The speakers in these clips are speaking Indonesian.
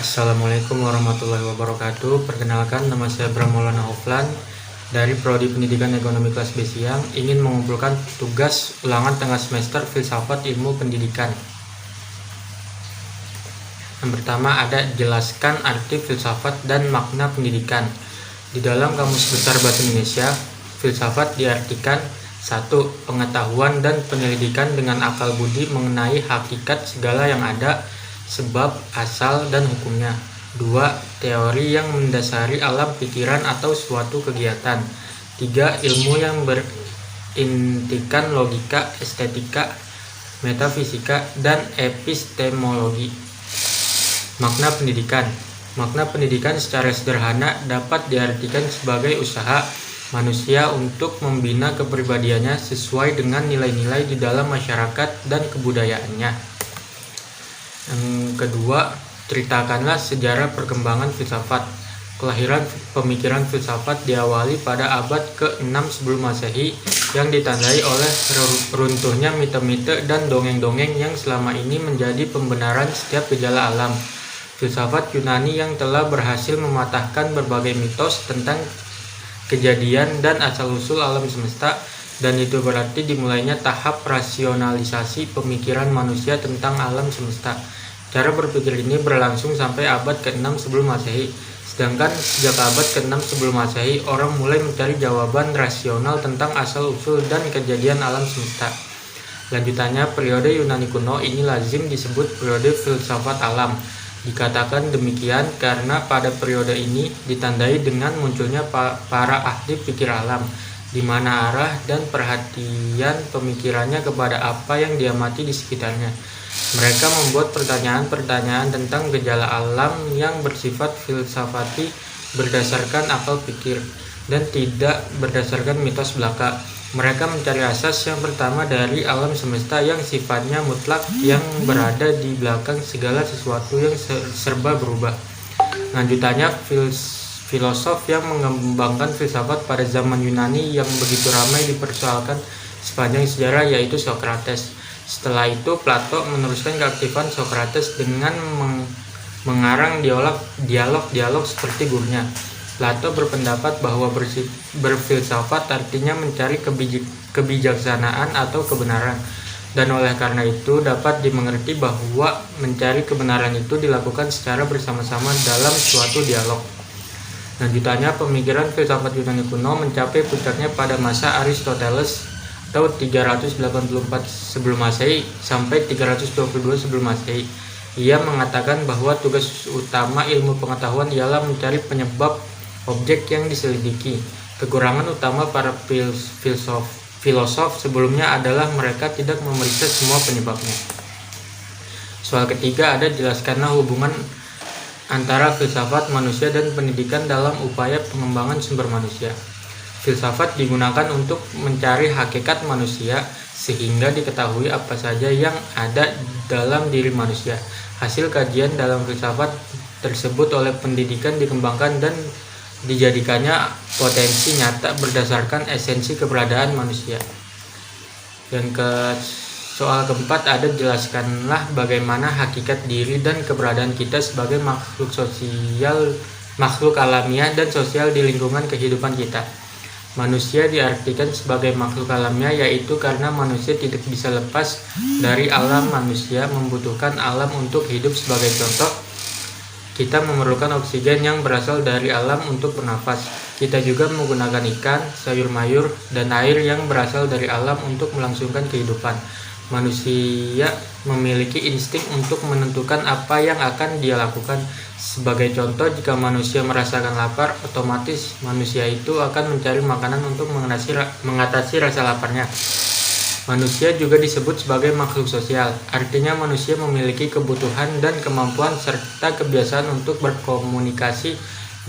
Assalamualaikum warahmatullahi wabarakatuh. Perkenalkan, nama saya Bram Maulana Hoflan dari Prodi Pendidikan Ekonomi kelas B Siang, ingin mengumpulkan tugas ulangan tengah semester Filsafat Ilmu Pendidikan. Yang pertama ada jelaskan arti filsafat dan makna pendidikan. Di dalam Kamus Besar Bahasa Indonesia, filsafat diartikan 1. Pengetahuan dan penyelidikan dengan akal budi mengenai hakikat segala yang ada, sebab, asal, dan hukumnya. 2. Teori yang mendasari alam pikiran atau suatu kegiatan. 3. Ilmu yang berintikan logika, estetika, metafisika, dan epistemologi. Makna pendidikan. Makna pendidikan secara sederhana dapat diartikan sebagai usaha manusia untuk membina kepribadiannya sesuai dengan nilai-nilai di dalam masyarakat dan kebudayaannya. Yang kedua, ceritakanlah sejarah perkembangan filsafat. Kelahiran pemikiran filsafat diawali pada abad ke-6 sebelum Masehi yang ditandai oleh runtuhnya mite-mite dan dongeng-dongeng yang selama ini menjadi pembenaran setiap gejala alam. Filsafat Yunani yang telah berhasil mematahkan berbagai mitos tentang kejadian dan asal-usul alam semesta, dan itu berarti dimulainya tahap rasionalisasi pemikiran manusia tentang alam semesta. Cara berpikir ini berlangsung sampai abad ke-6 sebelum Masehi. Sedangkan sejak abad ke-6 sebelum Masehi, orang mulai mencari jawaban rasional tentang asal-usul dan kejadian alam semesta. Lanjutannya, periode Yunani kuno ini lazim disebut periode filsafat alam. Dikatakan demikian karena pada periode ini ditandai dengan munculnya para ahli pikir alam, di mana arah dan perhatian pemikirannya kepada apa yang diamati di sekitarnya. Mereka membuat pertanyaan-pertanyaan tentang gejala alam yang bersifat filsafati berdasarkan akal pikir dan tidak berdasarkan mitos belaka. Mereka mencari asas yang pertama dari alam semesta yang sifatnya mutlak, yang berada di belakang segala sesuatu yang serba berubah. Lanjutannya, filosof yang mengembangkan filsafat pada zaman Yunani yang begitu ramai dipersoalkan sepanjang sejarah, yaitu Socrates. Setelah itu, Plato meneruskan keaktifan Socrates dengan mengarang dialog-dialog seperti gurunya. Plato berpendapat bahwa berfilsafat artinya mencari kebijaksanaan atau kebenaran, dan oleh karena itu dapat dimengerti bahwa mencari kebenaran itu dilakukan secara bersama-sama dalam suatu dialog. Lanjutannya, pemikiran filsafat Yunani kuno mencapai puncaknya pada masa Aristoteles atau 384 sebelum Masehi sampai 322 sebelum Masehi. Ia mengatakan bahwa tugas utama ilmu pengetahuan ialah mencari penyebab objek yang diselidiki. Kekurangan utama para filosof sebelumnya adalah mereka tidak memeriksa semua penyebabnya. Soal ketiga ada jelaskanlah hubungan antara filsafat manusia dan pendidikan dalam upaya pengembangan sumber manusia. Filsafat digunakan untuk mencari hakikat manusia sehingga diketahui apa saja yang ada dalam diri manusia. Hasil kajian dalam filsafat tersebut oleh pendidikan dikembangkan dan dijadikannya potensi nyata berdasarkan esensi keberadaan manusia. Soal keempat ada jelaskanlah bagaimana hakikat diri dan keberadaan kita sebagai makhluk sosial, makhluk alamiah dan sosial di lingkungan kehidupan kita. Manusia diartikan sebagai makhluk alamiah yaitu karena manusia tidak bisa lepas dari alam. Manusia membutuhkan alam untuk hidup. Sebagai contoh, kita memerlukan oksigen yang berasal dari alam untuk bernafas. Kita juga menggunakan ikan, sayur mayur, dan air yang berasal dari alam untuk melangsungkan kehidupan. Manusia memiliki insting untuk menentukan apa yang akan dia lakukan. Sebagai contoh, jika manusia merasakan lapar, otomatis manusia itu akan mencari makanan untuk mengatasi rasa laparnya. Manusia juga disebut sebagai makhluk sosial, artinya manusia memiliki kebutuhan dan kemampuan serta kebiasaan untuk berkomunikasi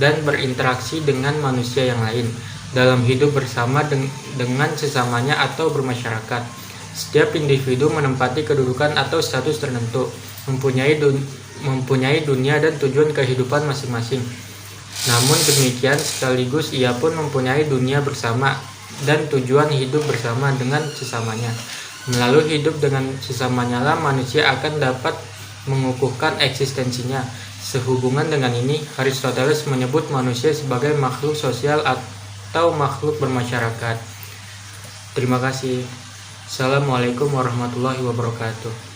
dan berinteraksi dengan manusia yang lain dalam hidup bersama dengan sesamanya atau bermasyarakat. Setiap individu menempati kedudukan atau status tertentu, mempunyai dunia dan tujuan kehidupan masing-masing. Namun demikian sekaligus ia pun mempunyai dunia bersama dan tujuan hidup bersama dengan sesamanya. Melalui hidup dengan sesamanya lah manusia akan dapat mengukuhkan eksistensinya. Sehubungan dengan ini, Aristoteles menyebut manusia sebagai makhluk sosial atau makhluk bermasyarakat. Terima kasih. Assalamualaikum warahmatullahi wabarakatuh.